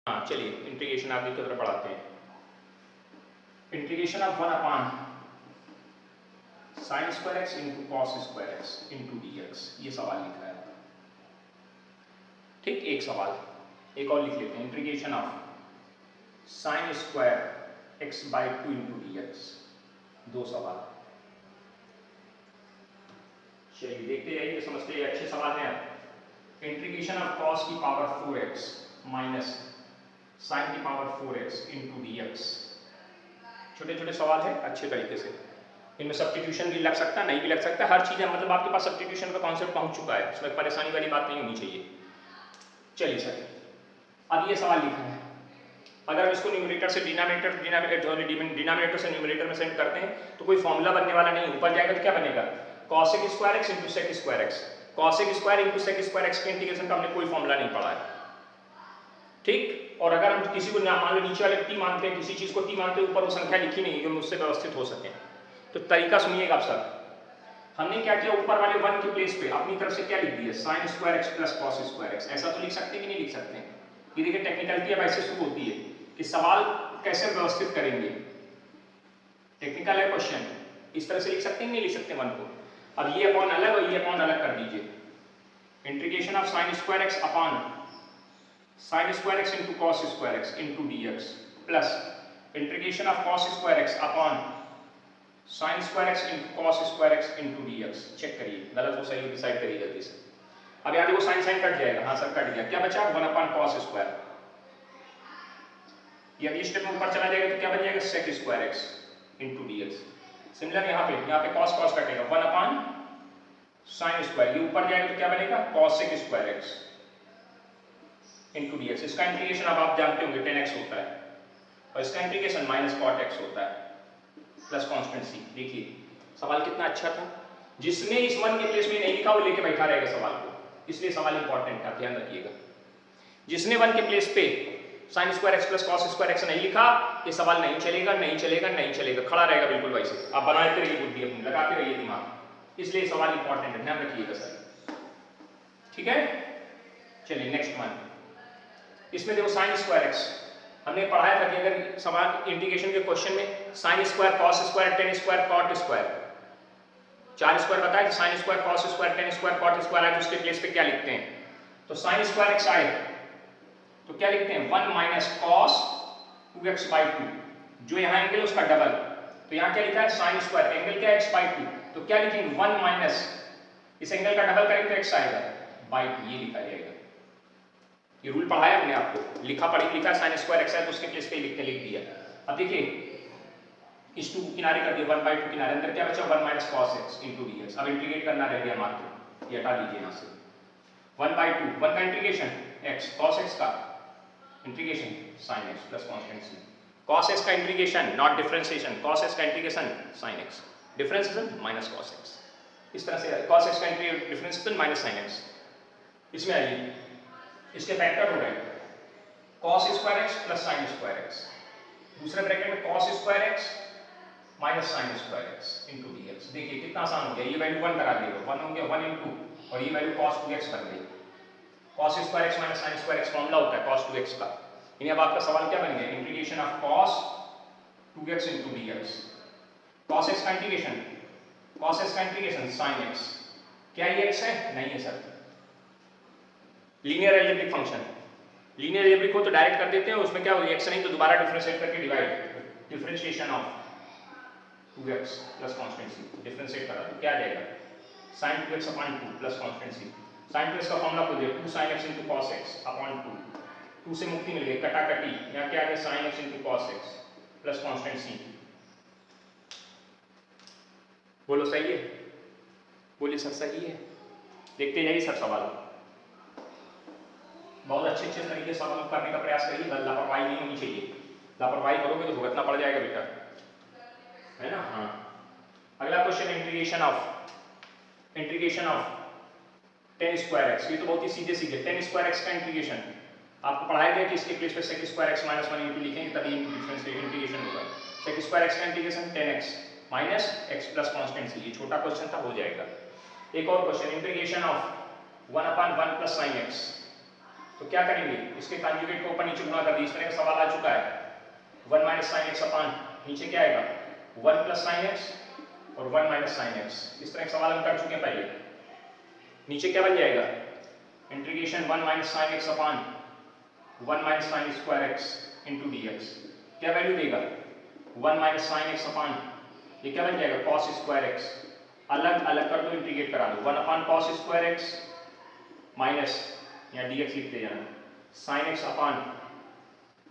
हाँ चलिए इंटीग्रेशन आगे की तरफ बढ़ाते हैं। Integration of 1 upon sine square x into cos square x into d x, ये सवाल लिखा है। ठीक, एक सवाल एक और लिख लेते हैं। Integration of sine square x by 2 into d x, दो सवाल। चलिए देखते जाइए, समझते जाइए, अच्छे सवाल हैं। इंटीग्रेशन ऑफ कॉस की पावर 4x माइनस साइन की power 4x into d x, छोटे छोटे सवाल है, अच्छे तरीके से। इनमें सब्स्टिट्यूशन भी लग सकता है, नहीं भी लग सकता, हर चीज़ है, मतलब आपके पास सब्स्टिट्यूशन का कॉन्सेप्ट पहुंच चुका है, उसमें परेशानी वाली बात नहीं होनी चाहिए। चलिए सर, अब ये सवाल लिखा है, अगर हम इसको न्यूमरेटर से डिनोमिनेटर से न्यूमरेटर में सेंड करते हैं तो कोई फॉर्मूला बनने वाला नहीं। ऊपर जाएगा तो क्या बनेगा, cosec square x into sec square x. Cosec square into sec square x के इंटीग्रेशन का हमने कोई फॉर्मूला नहीं पढ़ा है, ठीक। और अगर हम किसी को मान लो नीचे वाले टी मानते हैं, किसी चीज़ को टी मानते हैं, ऊपर वो संख्या लिखी नहीं है जो उससे व्यवस्थित हो सके, तो तरीका सुनिएगा आप सब। हमने क्या किया, ऊपर वाले 1 के प्लेस पे अपनी तरफ से क्या लिख दिया, sign square x plus cos square x. ऐसा तो लिख सकते हैं कि नहीं लिख सकते हैं? ये देखिए टेक्निकलिटी अब ऐसे शुरू होती है कि सवाल कैसे व्यवस्थित करेंगे, टेक्निकल है क्वेश्चन, इस तरह से लिख सकते हैं नहीं लिख सकते 1 को। अब ये अपॉन अलग और ये अपॉन अलग कर दीजिए। Integration of sine square x upon sine square x into cos square x into d x plus integration of cos square x upon sine square x into cos square x into d x. Check करिए, गलत हो सही decide करिए जल्दी से। अब यहाँ देखो साइन साइन कट जाएगा, हाँ सर कट गया, क्या बचा 1 अपॉन कॉस स्क्वायर। ये अगली स्टेप में ऊपर चला जाएगा तो क्या बन जाएगा, sec square x into d x. Similar यहाँ पे कॉस कॉस कटेगा, 1 अपॉन साइन स्क्वायर, ये ऊपर जाएगा तो क्या बनेगा, cos sec square x into d x. इसका इंटीग्रेशन अब आप जानते होंगे 10x होता है, और इसका इंटीग्रेशन माइनस कॉट एक्स होता है प्लस कॉन्स्टेंट सी। देखिए सवाल कितना अच्छा था, जिसने इस 1 के प्लेस में नहीं लिखा वो लेके बैठा रहेगा सवाल को, इसलिए सवाल इंपॉर्टेंट है, ध्यान रखिएगा। जिसने 1 के प्लेस पे sign square x plus cos square x नहीं लिखा, ये सवाल नहीं चलेगा नहीं चलेगा नहीं चलेगा, खड़ा रहेगा बिल्कुल वैसे। आप बनाते रहिए बुद्धि अपनी, लगाते रहिए दिमाग, इसलिए सवाल इंपॉर्टेंट है, ध्यान रखिएगा सर, ठीक है। चलिए नेक्स्ट वन, इसमें देखो साइन स्क्वायर एक्स, हमने पढ़ाया था कि अगर सवाल इंटीग्रेशन के क्वेश्चन में sine square cos square tan square cot square, 4 square बताया कि sine square cos square tan square cot square आए तो उसके प्लेस पे क्या लिखते हैं, तो साइन स्क्वायर एक्स आए तो क्या लिखते हैं 1 माइनस कॉस 2x बाई 2, जो यहाँ एंगल उसका डबल, तो यहाँ क्या लिखा है साइन स्क्वायर एंगल क्या x बाई 2, तो क्या लिखेंगे 1 माइनस इस एंगल का डबल करेंगे तो x आएगा बाई 2, ये लिखा जाएगा। ये रूल पढ़ाया हमने आपको, लिखा लिखा साइन स्क्वायर एक्स है तो उसके प्लेस पे लिख दिया। अब देखिए इस 2 को किनारे कर दिया, 1 बाई 2 किनारे, अंदर क्या बचा 1 minus cos x into d x. अब इंटीग्रेट करना रह गया मात्र, ये हटा दीजिए यहाँ से, 1 बाई 2, 1 का इंटीग्रेशन एक्स, कॉस एक्स का integration sine x plus constant c. Cos x का integration not differentiation, cos x का integration sine x, differentiation minus cos x. इस तरह से कॉस एक्स का डिफरेंशिएशन माइनस साइन एक्स। इसमें आइए इसके फैक्टर हो गए cos square x plus sine square x, दूसरे ब्रैकेट में cos square x minus sine square x into d x. देखिए कितना आसान हो गया, ये वैल्यू 1 करा दिएगा, 1 हो गया 1 इंटू, और ये वैल्यू cos 2x बन गई। cos square x minus sine square x formula होता है cos 2x का, यानी अब आपका सवाल क्या बन गया, integration of cos 2x into d x. cos x का इंटीग्रेशन, cos x का इंटीग्रेशन sin x, क्या ये x है, नहीं है sir, linear algebraic function, linear algebraic हो तो डायरेक्ट कर देते हैं, उसमें क्या होगा x नहीं तो दोबारा डिफरेंशिएट करके divide, differentiation of 2x plus constant c, differentiate करा तो क्या आ जाएगा sin 2x upon 2 plus constant c। sin 2x का फॉर्मूला को देखो 2 sin x into cos x upon 2, 2 से मुक्ति मिल गई, कटा कटी, यहाँ क्या आ गया sin x into cos x plus constant c। बोलो सही है, बोलिए सर सही है। देखते जाइए सर सवाल, बहुत अच्छे तरीके से सवाल करने का प्रयास करिए, लापरवाही नहीं होनी चाहिए, लापरवाही करोगे तो भुगतना पड़ जाएगा बेटा, है ना। हाँ अगला question, integration of tan square x, ये तो बहुत ही सीधे सीधे, टेन स्क्वायर एक्स का इंटीग्रेशन आपको पढ़ाया गया कि इसके प्लेस पे sec square x minus 1 into लिखेंगे तभी डिफरेंस इंटीग्रेशन होगा। सेक स्क्वायर एक्स का integration 10x minus x plus constant c, ये छोटा क्वेश्चन था, हो जाएगा। एक और question, integration of 1 upon 1 plus sine x, तो क्या करेंगे, इसके कंजुगेट को ऊपर नीचे गुणा कर दिए। इस तरह का सवाल आ चुका है, 1 माइनस साइन एक्स अपान नीचे क्या आएगा 1 प्लस साइन एक्स और 1 माइनस साइन एक्स। इस तरह का सवाल हम कर चुके हैं पहले। नीचे क्या बन जाएगा, इंटीग्रेशन 1 माइनस साइन एक्स अपान 1 minus sine square x into d x. क्या वैल्यू देगा 1 माइनस साइन एक्स अपान, ये क्या बन जाएगा कॉस स्क्वायर एक्स। अलग अलग कर दो, इंटीग्रेट करा दो, 1 अपान कॉस स्क्वायर एक्स माइनस या डी एक्स लिखते जाना साइन एक्स अपान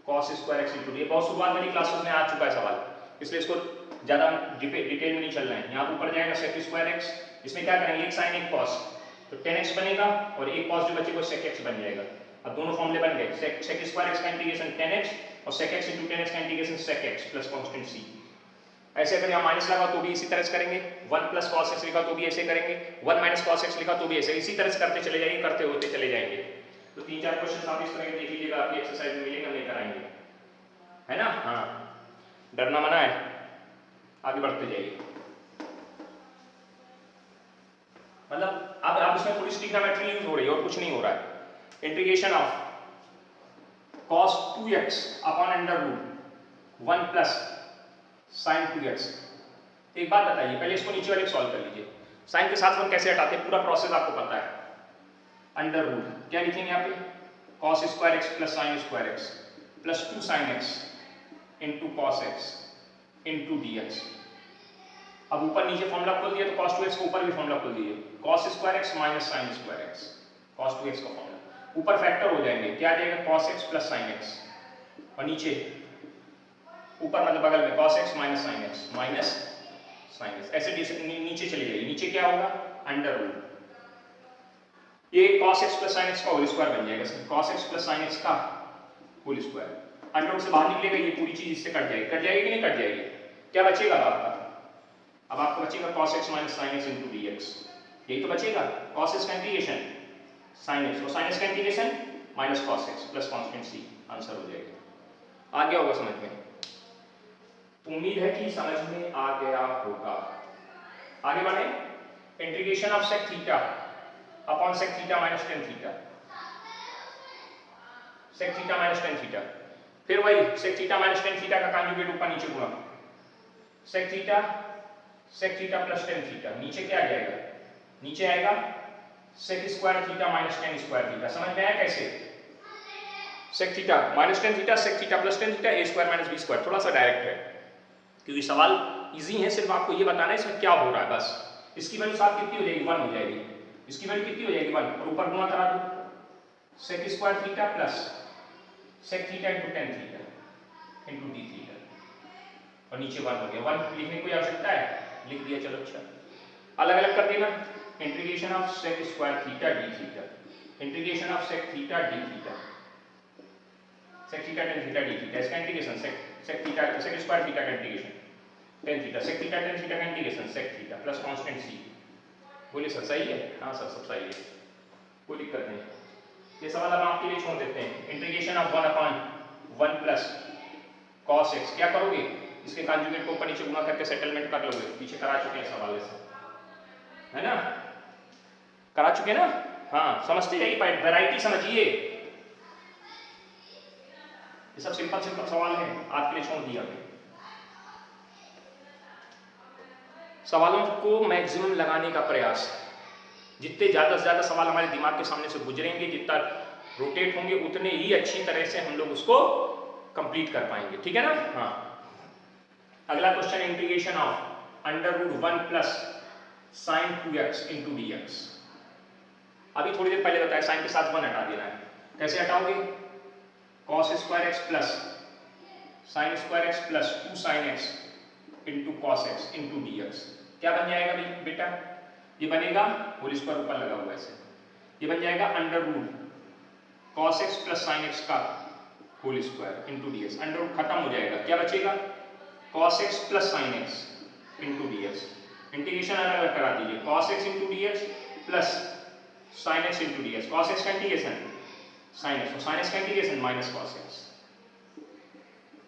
cos square x into D. बहुत शुरुआत वाली क्लासेस में आ चुका है सवाल, इसलिए इसको ज्यादा डिटेल में नहीं चलना है। यहाँ ऊपर जाएगा सेक स्क्वायर एक्स, इसमें क्या करेंगे एक साइन एक कॉस, तो टेन एक्स बनेगा और एक कॉस जो बचेगा सेक एक्स बन जाएगा। अब दोनों फॉर्मूले बन गए, सेक स्क्वायर एक्स का इंटीग्रेशन टेन एक्स और sec x into tan x का integration sec x plus constant c. ऐसे अगर यहाँ माइनस लगा तो भी इसी तरह से करेंगे, 1 प्लस कॉस एक्स लिखा तो भी ऐसे करेंगे, 1 माइनस कॉस एक्स लिखा तो भी ऐसे, इसी तरह से करते चले जाएंगे, करते होते चले जाएंगे। तो 3-4 क्वेश्चन आप इस तरह देख लीजिएगा, आपकी एक्सरसाइज में मिलेंगे, नहीं कराएंगे, है ना। हाँ, डरना मना है, आगे बढ़ते जाइए। मतलब अब इसमें थोड़ी ट्रिग्नोमेट्री यूज हो रही है और कुछ नहीं हो रहा है। Integration of cos 2x upon under root 1 plus sine 2x। एक बात बताइए, पहले इसको नीचे वाले सॉल्व कर लीजिए। साइन के साथ 1 कैसे हटाते हैं, पूरा प्रोसेस आपको पता है। अंडर रूट क्या लिखेंगे यहाँ पे, cos square x plus sine square x plus 2 sign x into cos x into d x. अब ऊपर नीचे फॉर्मूला खोल दिया तो cos 2x को ऊपर भी फॉर्मूला खोल दीजिए, cos square x minus sine square x, cos 2x का फॉर्मूला ऊपर फैक्टर हो जाएंगे, क्या आ जाएगा cos x plus sine x, और नीचे ऊपर मतलब बगल में cos x minus sine x minus sine x. ऐसे नीचे चली जाएगी, नीचे क्या होगा अंडर रूट, ये cos x plus sine x का होल स्क्वायर बन जाएगा, cos x plus sine x का होल स्क्वायर। अंडर रूट से बाहर निकलेगा, ये पूरी चीज इससे कट जाएगी, कट जाएगी कि नहीं कट जाएगी, क्या बचेगा आपका, अब आपको बचेगा cos x minus sine x into d x, यही तो बचेगा। cos x का इंटीग्रेशन साइन एक्स और साइन एक्स का integration minus cos x plus constant c, answer हो जाएगा। आ गया होगा समझ में, उम्मीद है कि समझ में आ गया होगा। आगे बढ़े, integration of sec theta upon sec theta minus tan theta, sec theta minus tan theta, फिर वही sec theta minus tan theta का कंजुगेट ऊपर नीचे गुणा, sec theta plus tan theta, नीचे क्या आ जाएगा, नीचे आएगा sec square theta minus tan square theta. समझ में आया कैसे, sec theta minus tan theta, sec theta plus tan theta, a square minus b square. थोड़ा सा डायरेक्ट है क्योंकि सवाल इजी है, सिर्फ आपको ये बताना है इसमें क्या हो रहा है बस। इसकी वैल्यू साथ कितनी हो जाएगी 1 हो जाएगी, इसकी वैल्यू कितनी हो जाएगी 1, और ऊपर गुणा करा दो sec square theta plus sec theta into tan theta into d theta, और नीचे 1 हो गया। 1 लिखने की कोई आवश्यकता है, लिख दिया, चलो अच्छा। अलग अलग कर देना, integration of sec square theta d theta, integration of sec theta d theta, sec theta tan theta d theta, इसका integration sec theta sec square theta का integration tan theta, sec theta tan theta का integration sec theta plus constant c. बोलिए sir सही है, हाँ sir सब सही है, कोई दिक्कत नहीं। ये सवाल हम आपके लिए छोड़ देते हैं। Integration of 1 upon 1 plus cos x, क्या करोगे, इसके कंजुगेट को ऊपर नीचे गुणा करके सेटलमेंट कर लोगे, पीछे करा चुके हैं सवाल ऐसे, है ना, करा चुके ना। हाँ समझते जाइए, वैरायटी समझिए, ये सब सिंपल सिंपल सवाल है, आपके लिए छोड़ दिया। सवालों को मैक्सिमम लगाने का प्रयास, जितने ज्यादा से ज्यादा सवाल हमारे दिमाग के सामने से गुजरेंगे, जितना रोटेट होंगे, उतने ही अच्छी तरह से हम लोग उसको कंप्लीट कर पाएंगे, ठीक है ना। हाँ, अगला question, integration of under root 1 plus sine 2x into d x. अभी थोड़ी देर पहले बताया साइन के साथ 1 हटा देना है, कैसे हटाओगे, cos square x plus sine square x plus 2 sign x into cos x into d x. क्या बन जाएगा बेटा, ये बनेगा होल स्क्वायर ऊपर लगा हुआ ऐसे, ये बन जाएगा under root cos x plus sine x का whole square into d x. Under root खत्म हो जाएगा, क्या बचेगा cos x plus sine x into d x. Integration अलग अलग करा दीजिए, cos x into d x plus sine x into d x, cos x का integration sine x, sine x का integration minus cos x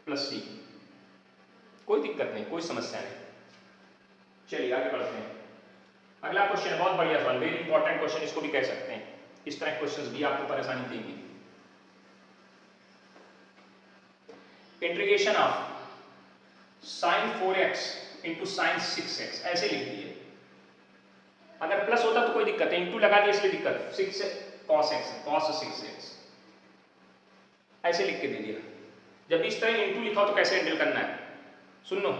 plus c। कोई दिक्कत नहीं, कोई समस्या नहीं। चलिए आगे बढ़ते हैं। अगला क्वेश्चन बहुत बढ़िया सवाल, वेरी इंपॉर्टेंट क्वेश्चन इसको भी कह सकते हैं, इस तरह क्वेश्चंस भी आपको परेशानी देंगे। Integration of sin 4x into sine 6x, ऐसे लिख दिए। अगर प्लस होता तो कोई दिक्कत है, इंटू लगा दिया इसलिए दिक्कत। 6 cos x cos 6x ऐसे लिख के दे दिया। जब भी इस तरह इंटू लिखा हो तो कैसे हैंडल करना है, सुन लो।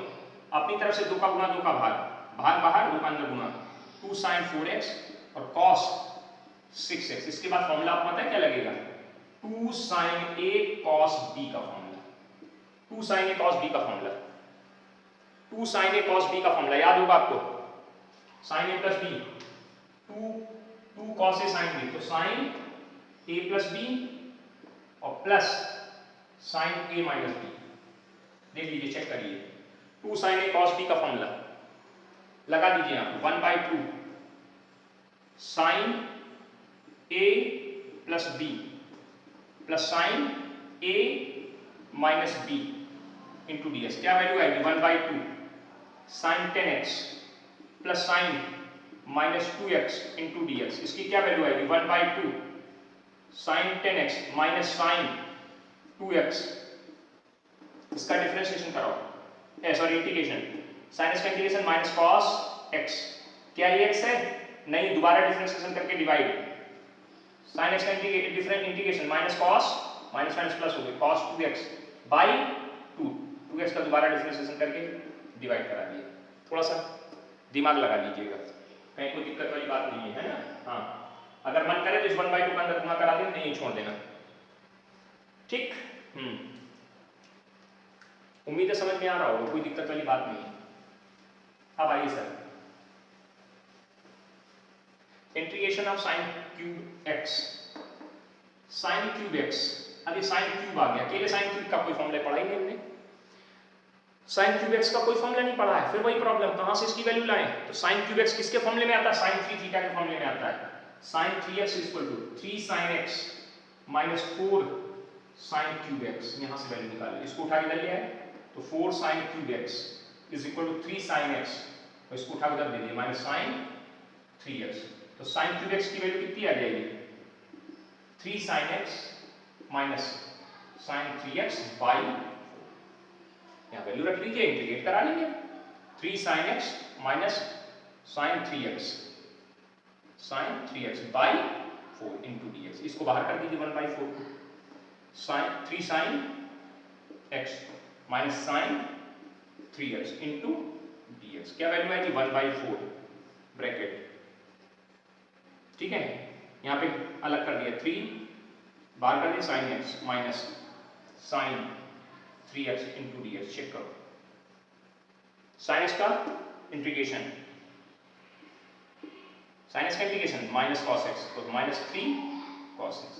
अपनी तरफ से 2 का गुना 2 का भाग, भाग बाहर 2 का अंदर गुना, 2 sin 4x और cos 6x। इसके बाद फॉर्मूला आपको पता है क्या लगेगा, 2 sin a cos b का formula, 2 sin a cos b का formula, 2 sin a cos b का फॉर्मूला याद होगा आपको। sin a plus b 2 cos a sin b, तो sin a plus b और plus sin a minus b। देख लीजिए, चेक करिए, 2 sin a cos b का फॉर्मूला लगा दीजिए आप, 1/2 sin a plus b plus sin a minus b into ds। क्या वैल्यू आएगी, 1/2 sin 10x plus sin minus 2x into ds। इसकी क्या वैल्यू आएगी, 1/2 sin 10x minus sin 2x। इसका डिफरेंशिएशन कराओ, सॉरी इंटीग्रेशन, sin x का integration minus cos x। क्या ये x है, नहीं, दोबारा डिफरेंशिएशन करके डिवाइड, sin x का integration minus cos minus minus plus हो गया cos 2x बाई 2x का दोबारा डिफरेंशिएशन करके डिवाइड करा दिया। थोड़ा सा दिमाग लगा लीजिएगा, कहीं कोई दिक्कत वाली बात नहीं है ना। हाँ, अगर मन करे तो इस 1/2 का अंदर गुना करा देना, नहीं छोड़ देना, ठीक। उम्मीद है समझ में आ रहा होगा, कोई दिक्कत वाली बात नहीं है। अब आइए sir, integration of sin cube x, sin cube x। अब ये sin क्यूब आ गया, अकेले sin क्यूब का कोई फॉर्मूला पढ़ा ही नहीं हमने, sin क्यूब x का कोई फॉर्मूला नहीं पढ़ा है। फिर वही प्रॉब्लम, कहां से इसकी वैल्यू लाएं, तो sin क्यूब x किसके फॉर्मूले में आता है, sin 3 थीटा के फॉर्मूले में आता है। sin 3x equal to 3 sin x minus 4 sin cube x, यहां से वैल्यू निकाल ली, इसको उठा के इधर ले आए तो 4 sin cube x is equal to 3 sin x, और इसको उठा के उधर दे दिया माइनस sin 3x। तो sin क्यूब x की वैल्यू कितनी आ जाएगी, 3 sin x minus sin 3x by, यहाँ वैल्यू रख लीजिए, इंटीग्रेट करा लेंगे, 3 sin x minus sin 3x by 4 into dx। इसको बाहर कर दीजिए 1/4 को, sin 3 sin x minus sin 3x into dx। क्या वैल्यू आएगी, 1/4 ब्रैकेट, ठीक है। यहाँ पे अलग कर दिया, 3 बाहर कर दिया sin x minus sin 3x into dx। Check करो, sin x का इंटीग्रेशन, sin x का इंटीग्रेशन माइनस cos x, तो minus 3 cos x,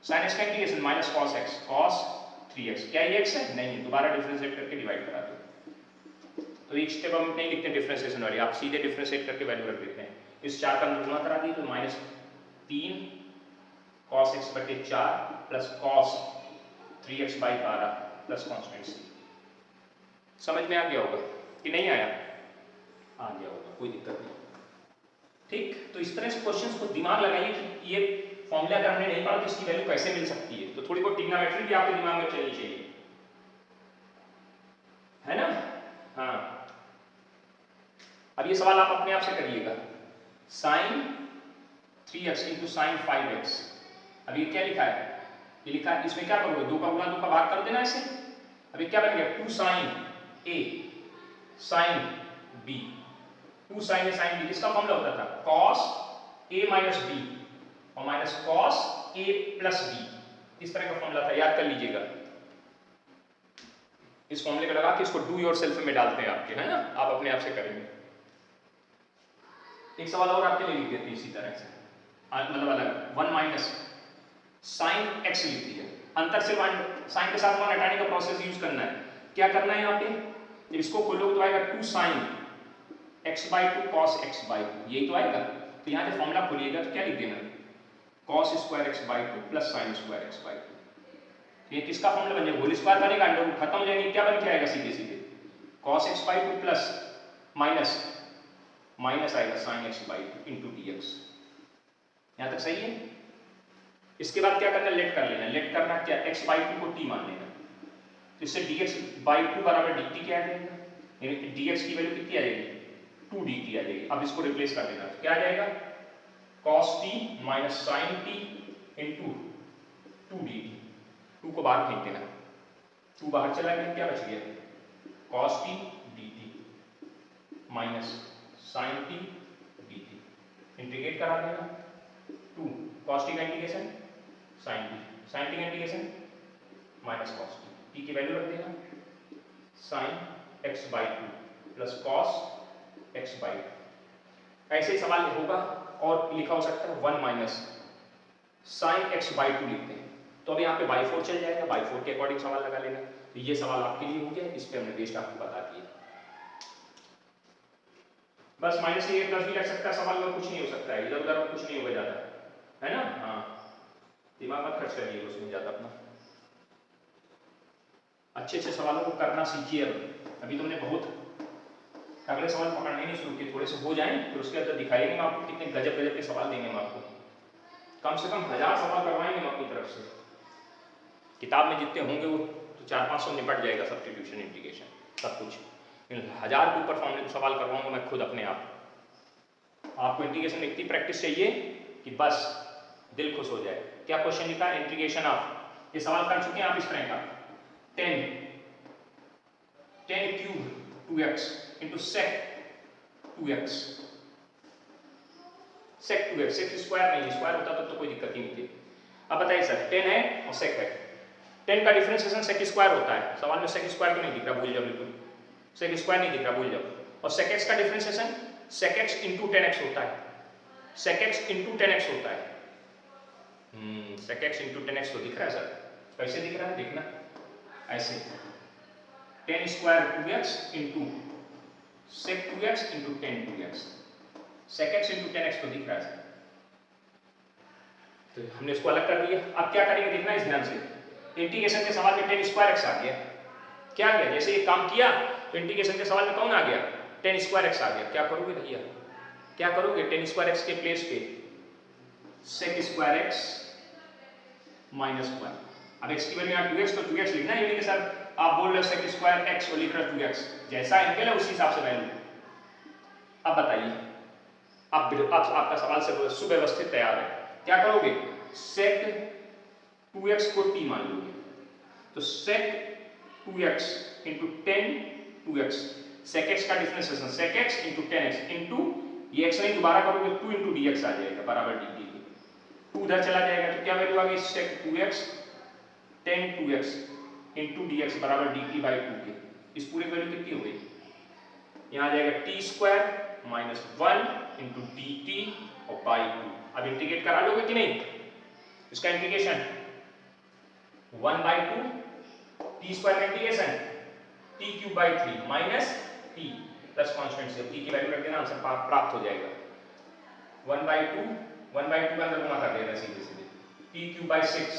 sin x का integration minus cos x cos 3x। क्या ये x है, नहीं, दोबारा डिफरेंशिएट करके डिवाइड करा दो। तो एक स्टेप हम नहीं लिखते डिफरेंशिएशन वाली, आप सीधे डिफरेंशिएट करके वैल्यू रख देते हैं। इस 4 का गुणा करा दिए तो माइनस 3 cos x बटे 4 plus cos 3x by 12 plus constant c। समझ में आ गया होगा कि नहीं आया, आ गया होगा, कोई दिक्कत नहीं, ठीक। तो इस तरह से क्वेश्चंस को दिमाग लगाइए कि ये फॉर्मूला अगर हमने नहीं पढ़ा तो इसकी वैल्यू कैसे मिल सकती है। तो थोड़ी बहुत ट्रिग्नोमेट्री भी आपके दिमाग में चलनी चाहिए, है ना। हाँ, अब ये सवाल आप अपने आप से करिएगा, sin 3x into sine 5x। अब ये क्या लिखा है, ये लिखा है, इसमें क्या करोगे, 2 का गुना 2 का भाग कर देना ऐसे। अभी क्या बन गया, 2 sin a sin b, 2 sin a sin b। इसका फॉर्मूला होता था cos a माइनस b और minus cos a plus b, इस तरह का फॉर्मूला था, याद कर लीजिएगा। इस फॉर्मूले को लगा के इसको डू योर सेल्फ में डालते हैं आपके, है ना, आप अपने आप से करेंगे। एक सवाल और आपके लिए लिख देते हैं इसी तरह से, मतलब अलग, 1 माइनस साइन x लिख दिया, अंतर से साइन के साथ 1 हटाने का प्रोसेस यूज करना है। क्या करना है यहाँ पे, जब इसको खोलोगे तो आएगा 2 sin x/2 cos x/2, यही तो आएगा। तो यहाँ से फॉर्मूला खोलिएगा तो क्या लिख देना, cos square x/2 plus sine square x/2। ये किसका फॉर्मूला बन जाएगा, होल स्क्वायर बनेगा, अंडर रूट खत्म हो जाएंगे, क्या बन के आएगा सीधे सीधे, cos x/2 plus minus minus आएगा sin x/2 इंटू dx। यहाँ तक सही है। इसके बाद क्या करना, लेट कर लेना, लेट करना क्या, x/2 को t मान लेना। तो इससे dx बाई 2 बराबर dt क्या आ जाएगा, यानी dx की वैल्यू कितनी आ जाएगी, 2 dt आ जाएगी। अब इसको रिप्लेस कर देना, तो क्या आ जाएगा, cos t minus sin t into 2 dt, 2 को बाहर फेंक देना, 2 बाहर चला गया, क्या बच गया, cos t dt minus sin t dt, integrate करा देना, 2 cos t का integration sin t, sin t का integration minus cos t, t की वैल्यू रख देना sin x by 2 plus cos x by 2। ऐसे ही सवाल होगा और लिखा हो सकता है 1 माइनस sin x बाई 2 लिखते हैं, तो अब यहाँ पे बाई 4 चल जाएगा, बाई 4 के अकॉर्डिंग सवाल लगा लेना। तो ये सवाल आपके लिए हो गया, इस पे हमने बेस्ट आपको बता दिया। बस माइनस से 10 भी लग सकता है सवाल में, कुछ नहीं हो सकता है, इधर उधर कुछ नहीं होगा ज्यादा, है ना। हाँ, दिमाग मत खर्च करिए उसमें ज्यादा अपना, अच्छे अच्छे सवालों को करना सीखिए। अभी तुमने बहुत अगले सवाल पकड़ने नहीं शुरू किए, थोड़े से हो जाएं, फिर उसके अंदर दिखाएंगे हम आपको कितने गजब गजब के सवाल देंगे हम आपको, कम से कम 1000 सवाल करवाएंगे हम अपनी तरफ से। किताब में जितने होंगे वो तो 400-500 निपट जाएगा, सब्स्टिट्यूशन इंटीग्रेशन सब कुछ, 1000 के ऊपर फॉर्मूले सवाल करवाऊंगा मैं खुद अपने आप। आपको इंटीग्रेशन में इतनी प्रैक्टिस चाहिए कि बस दिल खुश हो जाए। क्या क्वेश्चन लिखा है, इंटीग्रेशन ऑफ, ये सवाल कर चुके हैं आप इस तरह का, 10 cube 2x into sec 2x, sec 2x, sec square नहीं, स्क्वायर होता तो कोई दिक्कत ही नहीं थी। अब बताइए सर, 10 है और sec है, 10 का डिफरेंशिएशन sec स्क्वायर होता है, सवाल में sec स्क्वायर क्यों नहीं दिख रहा, भूल जाओ बिल्कुल, sec स्क्वायर नहीं दिख रहा, भूल जाओ। और sec x का differentiation sec x into 10x होता है, sec x इंटू 10x होता है। sec x इंटू 10x तो दिख रहा है सर, कैसे दिख रहा है, देखना ऐसे, 10 square 2x into sec 2x into 10 2x, sec x into 10x तो दिख रहा है। तो हमने इसको अलग कर दिया। अब क्या करेंगे देखना इस ध्यान से, इंटीग्रेशन के सवाल में 10 स्क्वायर x आ गया, क्या आ गया, जैसे ये काम किया तो इंटीग्रेशन के सवाल में कौन आ गया, 10 स्क्वायर x आ गया। क्या करोगे भैया, क्या करोगे, 10 स्क्वायर x के प्लेस पे sec स्क्वायर x माइनस 1। अब x की वैल्यू यहाँ 2x, तो 2x लिखना है, ये नहीं कि सर आप बोल रहे हो sec स्क्वायर x और लिख रहे हो 2x, जैसा एंगल है उसी हिसाब से वैल्यू। अब बताइए, अब आपका सवाल से सुव्यवस्थित तैयार है, क्या करोगे, sec 2x को t मान लोगे, तो sec 2x into 10 2x, sec x का differentiation sec x into 10x into ये x नहीं दोबारा करोगे 2 इंटू dx आ जाएगा बराबर dt के, 2 उधर चला जाएगा तो क्या वैल्यू आ गई, sec 2x 10 2x into dx बराबर dt बाई 2 के। इस पूरे वैल्यू कितनी हो गई, यहाँ आ जाएगा t square minus 1 into dt और बाई 2। अब इंटीग्रेट करा लोगे कि नहीं, इसका इंटीग्रेशन 1 बाई 2 t स्क्वायर का integration t cube by 3 minus t plus constant से t की वैल्यू रख देना, आंसर प्राप्त हो जाएगा 1 बाई 2 का अंदर गुणा कर देना सीधे सीधे, t cube by 6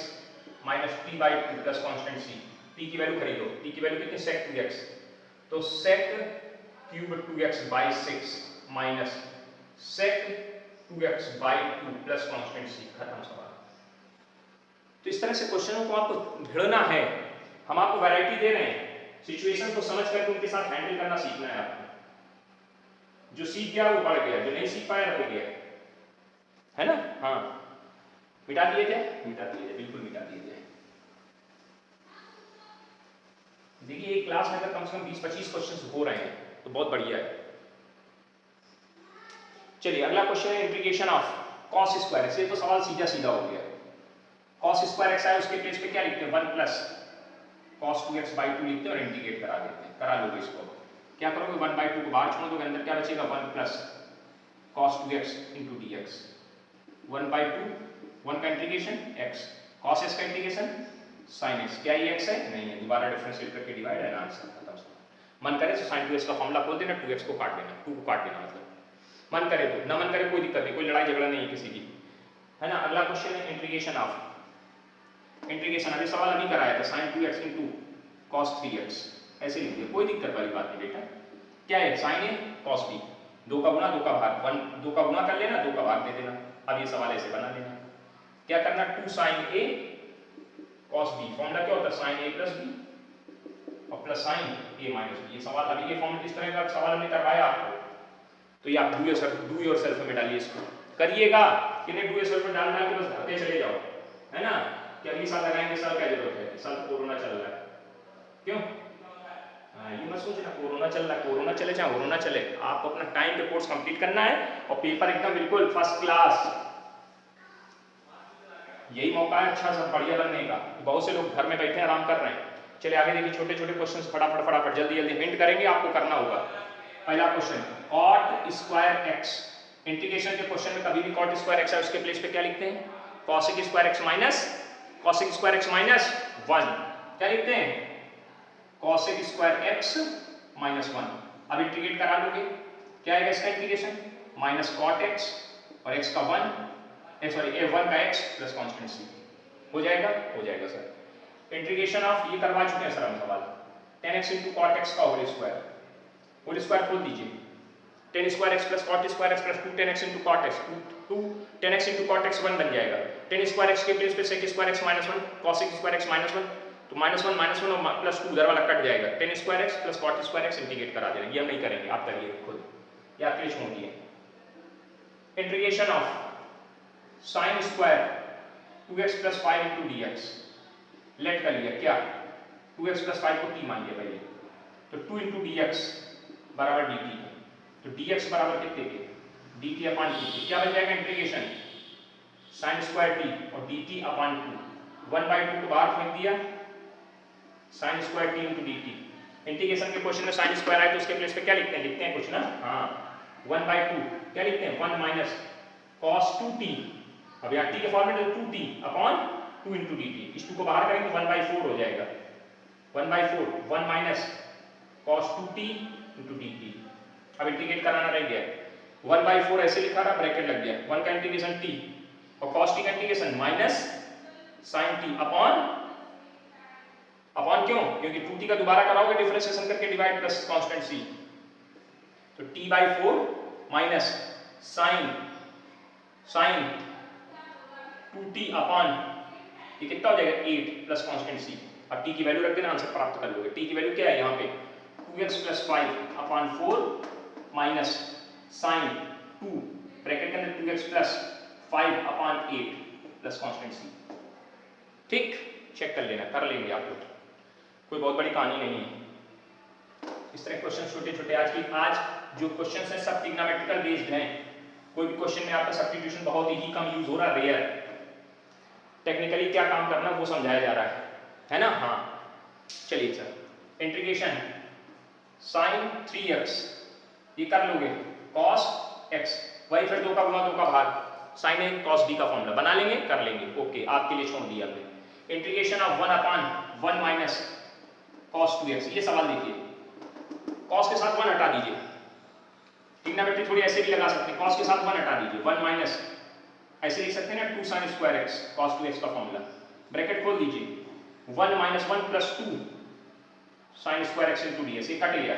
minus t by 2 plus constant c, t की वैल्यू खरीदो, t की वैल्यू कितनी, sec 2x, तो sec cube 2x by 6 minus sec 2x by 2 plus constant c, खत्म सवाल। तो इस तरह से क्वेश्चनों को आपको भिड़ना है, हम आपको वैरायटी दे रहे हैं, सिचुएशन को समझ करके उनके साथ हैंडल करना सीखना है आपको। जो सीख गया वो बढ़ गया, जो नहीं सीख पाया रह गया, है ना। हाँ, मिटा दिए थे, मिटा दिए थे, बिल्कुल मिटा दिए थे। देखिए एक क्लास में अगर कम से कम 20-25 क्वेश्चंस हो रहे हैं तो बहुत बढ़िया है। चलिए अगला क्वेश्चन है integration of cos square x, ये तो सवाल सीधा सीधा हो गया। cos स्क्वायर x है, उसके प्लेस पे क्या लिखते हैं, 1 प्लस cos 2x बाई 2 लिखते हैं और इंटीग्रेट करा देते हैं, करा लोगे इसको। क्या करोगे, 1 बाई 2 को बाहर छोड़ दोगे, अंदर क्या बचेगा, 1 plus cos 2x into dx, 1 by 2, 1 का इंटीग्रेशन x, cos x का इंटीग्रेशन sin x, क्या ये x है, नहीं है, दोबारा डिफरेंशिएट करके डिवाइड है ना, आंसर खत्म। मन करे तो sin 2x का फॉर्मूला खोल देना, 2x को काट देना, 2 को काट देना, मतलब मन करे तो, ना मन करे कोई दिक्कत नहीं, कोई लड़ाई झगड़ा नहीं है किसी की, है ना। अगला क्वेश्चन है इंटीग्रेशन ऑफ, इंटीग्रेशन अभी सवाल अभी कराया था, sin 2x into cos 3x, ऐसे लिख दिया, कोई दिक्कत वाली बात नहीं बेटा। क्या है, sin a cos b, 2 का गुना 2 का भाग, 2 का गुना कर लेना, 2 का भाग दे देना। अब ये सवाल ऐसे बना लेना, क्या करना, 2 sin a cos b, formula क्या होता है, sin a प्लस b, और प्लस साइन ए माइनस बी। ये सवाल अभी के फॉर्म में इस तरह का सवाल हमने करवाया आपको, तो ये आप डू योर सेल्फ में डालिए, इसको करिएगा कि नहीं, डू योर सेल्फ में डाल के बस भरते चले जाओ, है ना, कि अगली साल लगाएंगे, साल क्या जरूरत है, साल तो कोरोना चल रहा है, क्यों? ये मत सोचना कोरोना चल रहा है, कोरोना चले चाहे कोरोना चले, आपको अपना टाइम पे कोर्स कंप्लीट करना है और पेपर एकदम बिल्कुल फर्स्ट क्लास। यही मौका है अच्छा सा बढ़िया बनने का। बहुत से लोग घर में बैठे आराम कर रहे हैं। चलिए आगे देखिए, छोटे छोटे क्वेश्चंस फटाफट फटाफट जल्दी जल्दी हिंट करेंगे, आपको करना होगा। पहला question, cot square x. Integration के क्वेश्चन में कभी भी कॉट स्क्वायर एक्स है उसके प्लेस पे क्या लिखते हैं? Cosec square x minus cosec square x minus 1। क्या लिखते हैं? Cosec square x minus 1। अब इंटीग्रेट करा लोगे, क्या आएगा इसका इंटीग्रेशन? माइनस कॉट एक्स और एक्स का 1 सॉरी a1 का x प्लस कांस्टेंट c हो जाएगा? हो जाएगा सर। इंटीग्रेशन ऑफ, ये करवा चुके हैं सर हम सवाल, 10x into cot x का होल स्क्वायर खोल दीजिए, 10 square x plus cot square x plus 2 10x into cot x 2 10x into cot x 1 बन जाएगा। 10 स्क्वायर x के प्लेस पे sec square x minus 1 cos square x minus 1, तो minus 1 और plus 2 उधर वाला कट जाएगा। 10 square x plus cot square x integrate करा देंगे, ये हम नहीं करेंगे, आप करिए खुद, या आपके लिए छोड़ दिए। Integration of sine square 2x plus 5 into d x, late कर लिया क्या, 2x प्लस 5 को t मान लिया पहले, तो 2 इंटू डी एक्स बराबर डी टी, तो डी एक्स बराबर कितने के? डी टी अपॉन टी, क्या बन जाएगा इंटीग्रेशन? साइन स्क्वायर टी और डी टी अपॉन 2, 1/2 को बाहर फेंक दिया, sine square T into D T. Integration के क्वेश्चन में साइन स्क्वायर आए तो उसके प्लेस पे क्या लिखते हैं? लिखते हैं कुछ ना, हाँ 1/2 क्या लिखते हैं? 1 माइनस cos 2t, अब यहाँ t के फॉर्मेट है 2t upon 2 into D T, इस 2 को बाहर करेंगे तो 1/4 हो जाएगा, 1/4 1 minus cos 2t into D T. अब इंटीग्रेट कराना रह गया, 1/4 ऐसे लिखा रहा, ब्रैकेट लग गया, 1 का इंटीग्रेशन t और cos t का integration minus sin t upon क्यों? क्योंकि 2t का दोबारा कराओगे डिफरेंशिएशन करके डिवाइड प्लस कांस्टेंट c, तो t/4 minus sin 2t upon, ये कितना हो जाएगा? 8 प्लस कांस्टेंट c। अब t की वैल्यू रख देना, आंसर प्राप्त कर लोगे। t की वैल्यू क्या है यहाँ पे? 2x plus 5 upon 4 minus sin 2 bracket के अंदर 2x plus 5 upon 8 plus constant c। ठीक, चेक कर लेना, कर लेंगे आप लोग, कोई बहुत बड़ी कहानी नहीं है। इस तरह क्वेश्चन छोटे छोटे आज जो क्वेश्चन है सब ट्रिग्नोमेट्रिकल बेस्ड हैं। कोई भी क्वेश्चन में आपका सब्स्टिट्यूशन बहुत ही कम यूज हो रहा है, रेयर। टेक्निकली क्या काम करना वो समझाया जा रहा है ना? हाँ चलिए सर, इंटीग्रेशन sin 3x, ये कर लोगे, cos x, वही फिर 2 का गुणा 2 का भाग, sin a cos b का फॉर्मूला बना लेंगे, कर लेंगे, ओके, आपके लिए छोड़ दिया हमने। Integration of 1 upon 1 minus cos 2x, ये सवाल देखिए, cos के साथ 1 हटा दीजिए, ट्रिग्नोमेट्री थोड़ी ऐसे भी लगा सकते हैं, cos के साथ 1 हटा दीजिए, 1 माइनस ऐसे लिख सकते हैं ना, 2 sin square x cos 2x का फॉर्मूला, ब्रैकेट खोल दीजिए, 1 minus 1 plus 2 sin square x into ds, ये कट गया,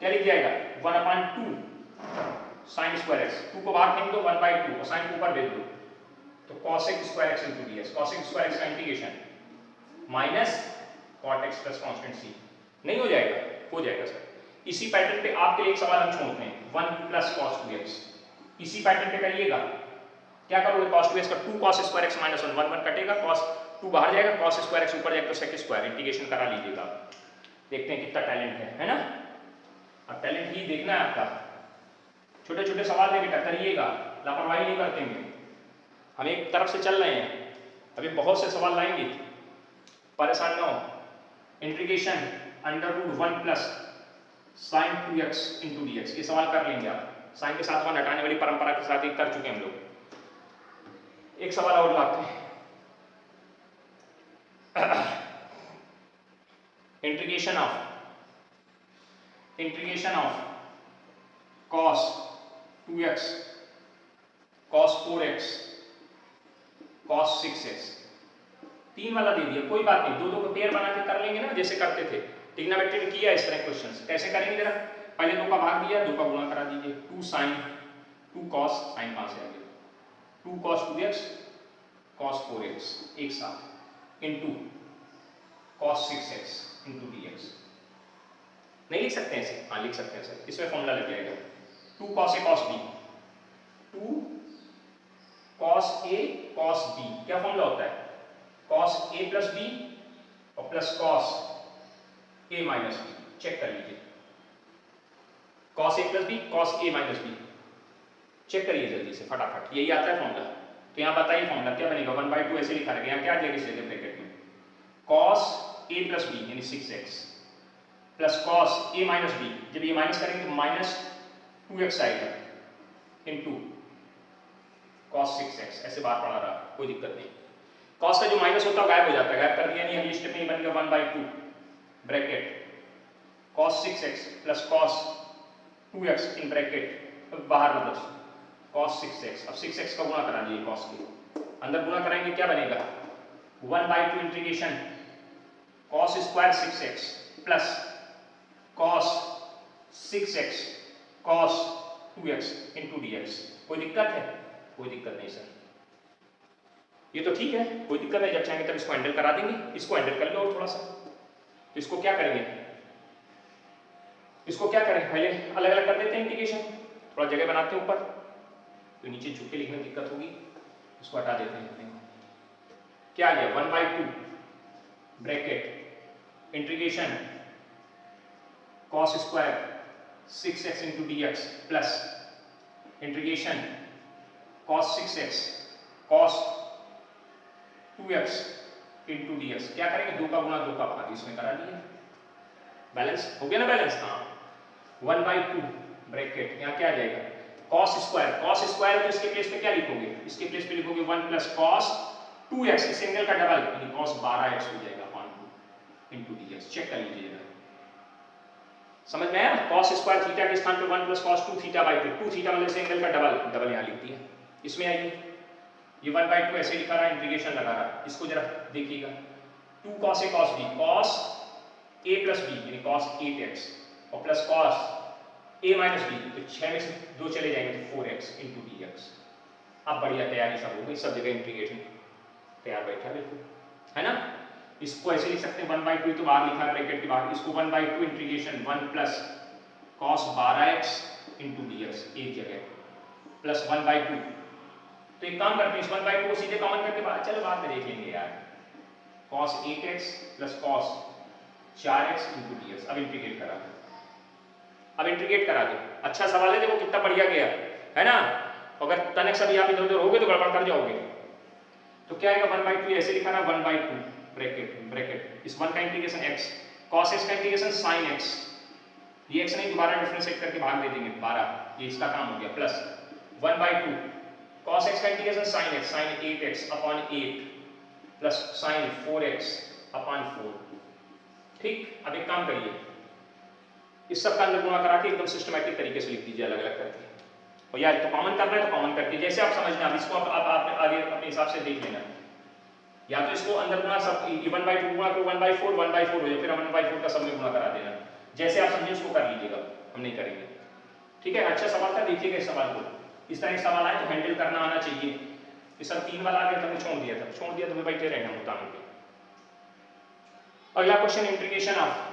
क्या लिख जाएगा? 1 अपॉन 2 sin स्क्वायर x, 2 को बाहर फेंक दो, 1/2 और sin को ऊपर भेज दो, तो cosec square x into ds, cosec square x का integration minus cot x plus constant c, नहीं हो जाएगा? हो जाएगा सर। इसी पैटर्न पे आपके लिए एक सवाल हम छोड़ते हैं, 1 प्लस cos 2x, इसी पैटर्न पे करिएगा, क्या करोगे? cos 2x का 2 cos स्क्वायर x माइनस 1, 1 कटेगा, cos 2 बाहर जाएगा, cos स्क्वायर x ऊपर जाएगा, तो sec स्क्वायर, इंटीग्रेशन करा लीजिएगा। देखते हैं कितना टैलेंट है ना? अब टैलेंट ही देखना है आपका, छोटे छोटे सवाल देके करिएगा, लापरवाही नहीं करते। हम एक तरफ से चल रहे हैं, अभी बहुत से सवाल लाएंगे, परेशान ना हो। Integration under root 1 plus sin 2x into dx, ये सवाल कर लेंगे आप, साइन के साथ 1 हटाने वाली परंपरा के साथ ही कर चुके हैं हम लोग। एक सवाल और लाते हैं, integration of cos 2x cos 4x cos 6x, 3 वाला दे दिया, कोई बात नहीं, 2 को पेयर बना के कर लेंगे ना, जैसे करते थे ट्रिग्नोमेट्री में किया इस तरह क्वेश्चंस। कैसे करेंगे जरा, पहले 2 का भाग दिया, 2 का गुणा करा दीजिए, 2 sin 2 cos, sin कहां से आ गया, 2 cos 2x cos 4x एक साथ, into cos 6x into dx, नहीं लिख सकते हैं ऐसे? हाँ लिख सकते हैं सर, इसमें फॉर्मूला लग जाएगा 2 cos A cos B, 2 cos A cos B। क्या फॉर्मूला होता है? cos A प्लस B और plus cos A minus B। Check कर लीजिए, cos A plus B cos A minus B, check करिए जल्दी से फटाफट, यही आता है फॉर्मूला। तो यहाँ बताइए फॉर्मूला क्या बनेगा, 1/2 ऐसे लिखा रहेगा, यहाँ क्या आ जाएगा इस जगह ब्रैकेट में, cos A प्लस B यानी 6x plus cos A minus B, जब ये माइनस करेंगे तो माइनस 2x आएगा इनटू cos 6x, ऐसे बात पढ़ा रहा, कोई दिक्कत नहीं। cos का जो माइनस होता है गायब हो जाता है, गायब कर दिया नहीं, अगली स्टेप में बन गया 1/2 bracket cos 6x plus cos 2x in bracket बाहर मतलब cos 6x। अब 6x का गुणा करा दीजिए cos के अंदर, गुणा कराएंगे क्या बनेगा 1/2 integration cos square 6x plus cos 6x cos 2x into dx। कोई दिक्कत है? कोई दिक्कत नहीं सर, ये तो ठीक है, कोई दिक्कत नहीं, जब चाहेंगे तब इसको हैंडल करा देंगे। इसको हैंडल कर लो और थोड़ा सा, तो इसको क्या करेंगे, इसको क्या करें, पहले अलग अलग कर देते हैं इंटीग्रेशन, थोड़ा जगह बनाते हैं ऊपर, तो नीचे झुक के लिखने में दिक्कत होगी, इसको हटा देते हैं। क्या आ गया 1/2 bracket integration cos square 6x into dx plus integration cos 6x cos 2x into dx। क्या करेंगे, 2 का गुणा 2 का भाग, इसमें करा दिए, बैलेंस हो गया ना, बैलेंस। हाँ 1/2 ब्रैकेट, यहाँ क्या आ जाएगा cos स्क्वायर तो इसके प्लेस पे क्या लिखोगे, इसके प्लेस पे लिखोगे 1 प्लस cos 2x, इस एंगल का डबल यानी cos 12x हो जाएगा अपॉन 2 इंटू dx। चेक कर लीजिए, समझ में आया? cos स्क्वायर थीटा के स्थान पे 1 plus cos 2 theta by 2 theta मतलब इस एंगल का डबल, डबल यहाँ लिख दिया। इसमें आइए, ये 1/2 ऐसे लिखा रहा, इंटीग्रेशन लगा रहा, इसको जरा देखिएगा 2 cos A cos B cos A plus B यानी cos 8x और plus cos A minus B, तो 6 में से 2 चले जाएंगे तो 4x इंटू dx। अब बढ़िया तैयारी सब हो गई, सब जगह इंटीग्रेशन तैयार बैठा बिल्कुल, है ना। इसको ऐसे लिख सकते हैं 1/2 तो बाहर लिखा है ब्रैकेट के बाहर, इसको 1/2 integration 1 plus cos 12x into dx एक जगह प्लस 1/2। तो एक काम करते हैं, इस 1/2 को सीधे कॉमन करके बाद, चलो बाद में देख लेंगे यार, cos 8x plus cos 4x into dx। अब इंटीग्रेट करा दो, अब इंटीग्रेट करा दो। अच्छा सवाल है, देखो कितना बढ़िया गया, है ना। अगर तनिक सभी आप इधर उधर हो गए तो गड़बड़ कर जाओगे। तो क्या आएगा 1/2 ऐसे लिखा ना 1/2 ब्रैकेट इस 1 का इंटीग्रेशन x cos x का इंटीग्रेशन sin x, ये x नहीं दोबारा डिफरेंशिएट करके भाग दे देंगे 12, ये इसका काम हो गया, प्लस 1/2 cos x का integration sin x sin 8x upon 8 plus sin 4x upon 4। ठीक, अब एक काम करिए, इस सब का अंदर गुणा करा के एकदम सिस्टमैटिक तरीके से लिख दीजिए अलग अलग करके, और यार तो कॉमन करना है तो कॉमन करके जैसे आप समझना, अब इसको आप आगे अपने हिसाब से देख लेना, या तो इसको अंदर गुणा सब 1/2 गुणा करो 1/4 1/4 हो जाए, फिर 1/4 का सब में गुणा करा देना, जैसे आप समझे उसको कर लीजिएगा, हम नहीं करेंगे। ठीक है, अच्छा सवाल था, देखिएगा इस सवाल को, इस तरह सवाल आए तो हैंडल करना आना चाहिए। ये सब 3 वाला आ गया था, छोड़ दिया तो बैठे रहना मुताबिक पे। अगला question, integration of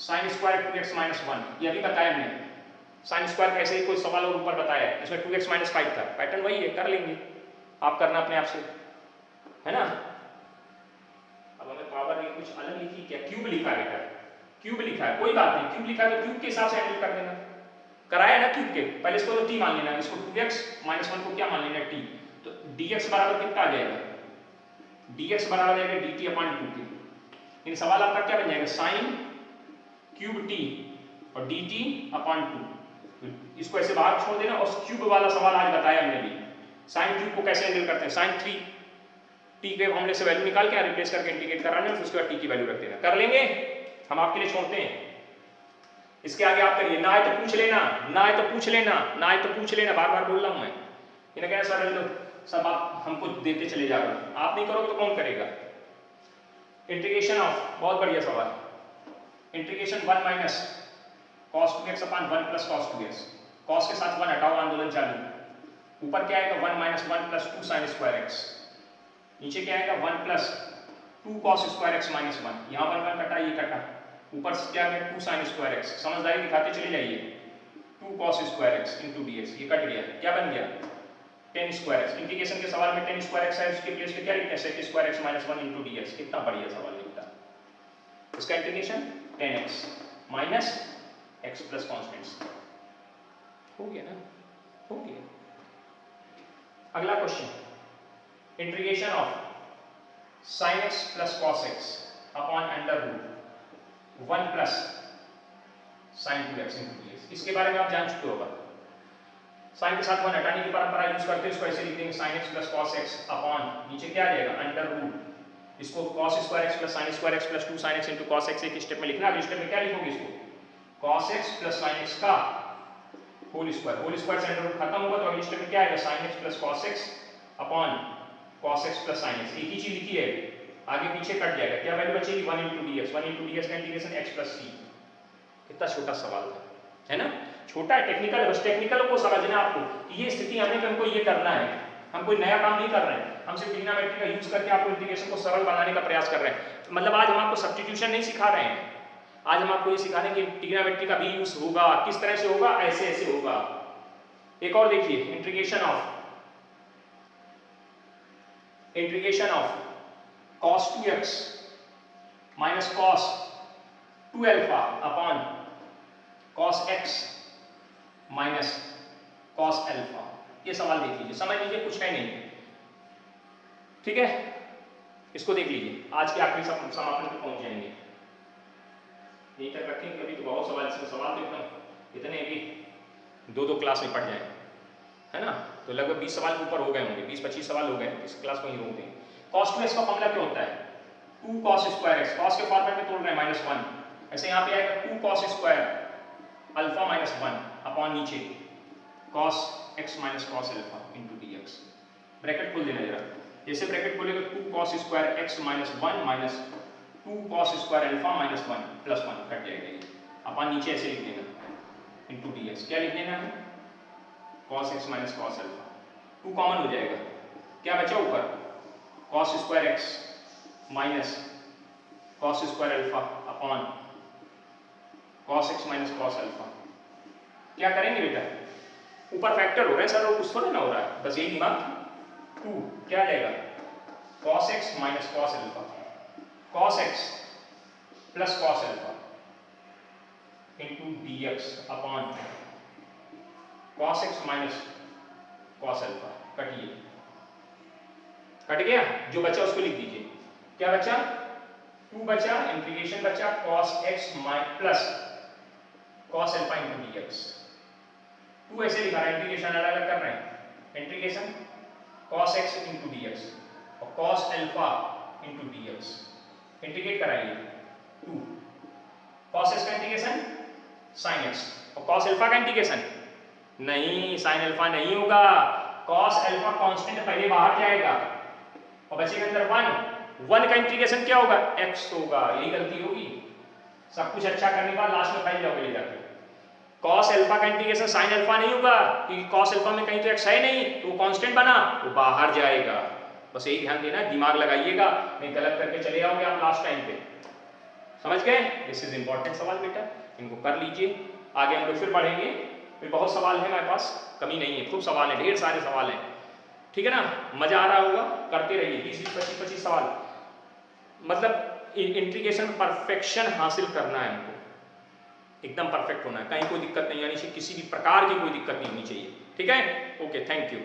sin square 2x minus 1, ये अभी बताया हमने, sin स्क्वायर कैसे ही कोई सवाल और ऊपर बताया है, इसमें 2x माइनस 5 था, पैटर्न वही है, कर लेंगे, आप करना अपने आप से, है ना। अब हमें पावर ये कुछ अलग लिखी क्या, क्यूब लिखा है बेटा, क्यूब लिखा है, कोई बात नहीं, क्यूब लिखा है तो क्यूब के हिसाब से हैंडल कर देना, कराया ना क्यूब के, पहले इसको तो t मान लेना, इसको 2x माइनस 1 को क्या मान लेना t, तो dx बराबर कितना आ जाएगा, dx बराबर आ जाएगा dt अपॉन 2 के। इन सवाल आपका क्या बन जाएगा, sin क्यूब t और dt अपॉन 2, इसको ऐसे बाहर छोड़ देना, और क्यूब वाला सवाल आज बताया हमने भी, sin क्यूब को कैसे हैंडल करते हैं, sin 3 t के फॉर्मूले से वैल्यू निकाल के रिप्लेस करके इंटीग्रेट कराना है, फिर उसके बाद t की वैल्यू रख देना, कर लेंगे हम, आपके लिए छोड़ते हैं। इसके आगे आप करिए, ना है तो पूछ लेना, ना है तो पूछ लेना, ना है तो पूछ लेना, बार बार बोल रहा हूं मैं, इन्हें कहना सर लो सब आप हमको देते चले जाओगे, आप नहीं करोगे तो कौन करेगा। इंटीग्रेशन ऑफ, बहुत बढ़िया सवाल, integration 1 minus cos 2x upon 1 plus cos 2x, cos के साथ 1 हटाओ, आंदोलन चालू, ऊपर क्या आएगा 1 minus 1 plus 2 sin square x, नीचे क्या आएगा 1 plus 2 cos square x minus 1, यहाँ 1 1 कटा, ये कटा, ऊपर क्या है 2 sin स्क्वायर एक्स, समझदारी दिखाते चले जाइए, 2 cos square x into d x, ये कट गया, क्या बन गया 10 स्क्वायर एक्स। इंटीग्रेशन के सवाल में 10 स्क्वायर एक्स है, उसके प्लेस पे क्या लिखते हैं sec square x minus 1 into d x. कितना बढ़िया सवाल लिखता है। इसका integration 10x minus x plus constants, हो गया ना, हो गया। अगला question, integration of sin x plus cos x upon under root 1 plus sin 2x into dx। इसके बारे में आप जान चुके होगा, साइन के साथ 1 हटाने की परंपरा यूज करते हैं, इसको ऐसे लिख देंगे sin x plus cos x upon नीचे क्या आ जाएगा अंडर रूट, इसको cos square x plus sin square x plus 2 sin x into cos x एक स्टेप में लिखना। अगले स्टेप में क्या लिखोगे, इसको cos x plus sin x का होल स्क्वायर से अंडर रूट खत्म होगा, तो अगले स्टेप में क्या आएगा sin x plus cos x upon cos x plus sin x। एक ही चीज लिखी है, आगे पीछे कट जाएगा, क्या वैल्यू बचेगी 1 इंटू dx, 1 इंटू dx का इंटीग्रेशन x प्लस c। कितना छोटा सवाल था, है ना, छोटा है, टेक्निकल है, बस टेक्निकल को समझना आपको कि ये स्थिति आने पे हमको ये करना है, हम कोई नया काम नहीं कर रहे हैं, हम सिर्फ ट्रिग्नोमेट्री का यूज करके आपको इंटीग्रेशन को सरल बनाने का प्रयास कर रहे हैं। मतलब आज हम आपको सब्स्टिट्यूशन नहीं सिखा रहे हैं, आज हम आपको ये सिखा रहे हैं कि ट्रिग्नोमेट्री का भी यूज होगा, किस तरह से होगा, ऐसे ऐसे होगा। एक और देखिए, integration of cos 2x minus cos 2 alpha upon cos x minus cos alpha. ये सवाल देख लीजिए, समझ लीजिए, कुछ है नहीं, ठीक है। इसको देख लीजिए, आज के आखिरी समापन पे पहुंच जाएंगे, यहीं तक रखेंगे, कभी तो बहुत सवाल, इसमें सवाल तो एकदम इतने कि दो क्लास में पढ़ जाए, है ना। तो लगभग 20 सवाल ऊपर हो गए होंगे, 20-25 सवाल हो गए, इस क्लास को ही रोकते हैं। cos 2x का फॉर्मूला क्या होता है, 2 cos स्क्वायर x, cos के फॉर्मेट में तोड़ रहे हैं -1, ऐसे यहाँ पे आएगा 2 cos square alpha minus 1 upon नीचे cos x minus cos alpha into dx। Bracket खोल देना जरा, जैसे ब्रैकेट खोलेगा 2 cos square x minus 1 minus 2 cos square alpha minus 1 plus 1 cut जाएगा, अपॉन नीचे ऐसे लिख देना इंटू dx। क्या लिख देना है, cos x minus cos alpha, 2 common हो जाएगा, क्या बचा ऊपर cos square x minus cos square alpha upon cos x minus cos alpha. क्या करेंगे बेटा, ऊपर फैक्टर हो रहा है सर, और कुछ थोड़ा ना हो रहा है, बस यही दिमाग, 2 क्या आ जाएगा cos x minus cos alpha, cos x plus cos alpha into dx upon cos x minus cos alpha. कटिए, कट गया, जो बचा उसको लिख दीजिए, क्या बचा 2 बचा, इंटीग्रेशन बचा cos x plus cos alpha into dx। 2 ऐसे लिखा रहा है, इंटीग्रेशन अलग अलग कर रहे हैं, integration cos x into dx और cos alpha into dx, integrate कराइए 2, cos x का इंटीग्रेशन sin x और cos अल्फा का इंटीग्रेशन नहीं, sin अल्फा नहीं होगा, cos अल्फा कांस्टेंट पहले बाहर जाएगा और बचेगा अंदर 1 का इंटीग्रेशन क्या होगा x होगा। यही गलती होगी, सब कुछ अच्छा करने के बाद लास्ट में फाइल जाओगे ले जाकर, cos अल्फा का इंटीग्रेशन sin अल्फा नहीं होगा, क्योंकि cos अल्फा में कहीं तो x है नहीं, तो वो कांस्टेंट बना, वो बाहर जाएगा। बस यही ध्यान देना, दिमाग लगाइएगा, नहीं गलत करके चले जाओगे आप लास्ट टाइम पे, समझ गए। दिस इज इंपॉर्टेंट सवाल बेटा, इनको कर लीजिए, आगे हम लोग फिर बढ़ेंगे, फिर बहुत सवाल है हमारे पास, कमी नहीं है, खूब सवाल है, ढेर सारे सवाल हैं, ठीक है ना। मजा आ रहा होगा, करते रहिए, 20-25 सवाल, मतलब इंटीग्रेशन परफेक्शन हासिल करना है हमको, एकदम परफेक्ट होना है, कहीं कोई दिक्कत नहीं आनी चाहिए, किसी भी प्रकार की कोई दिक्कत नहीं होनी चाहिए, ठीक है। Okay, thank you.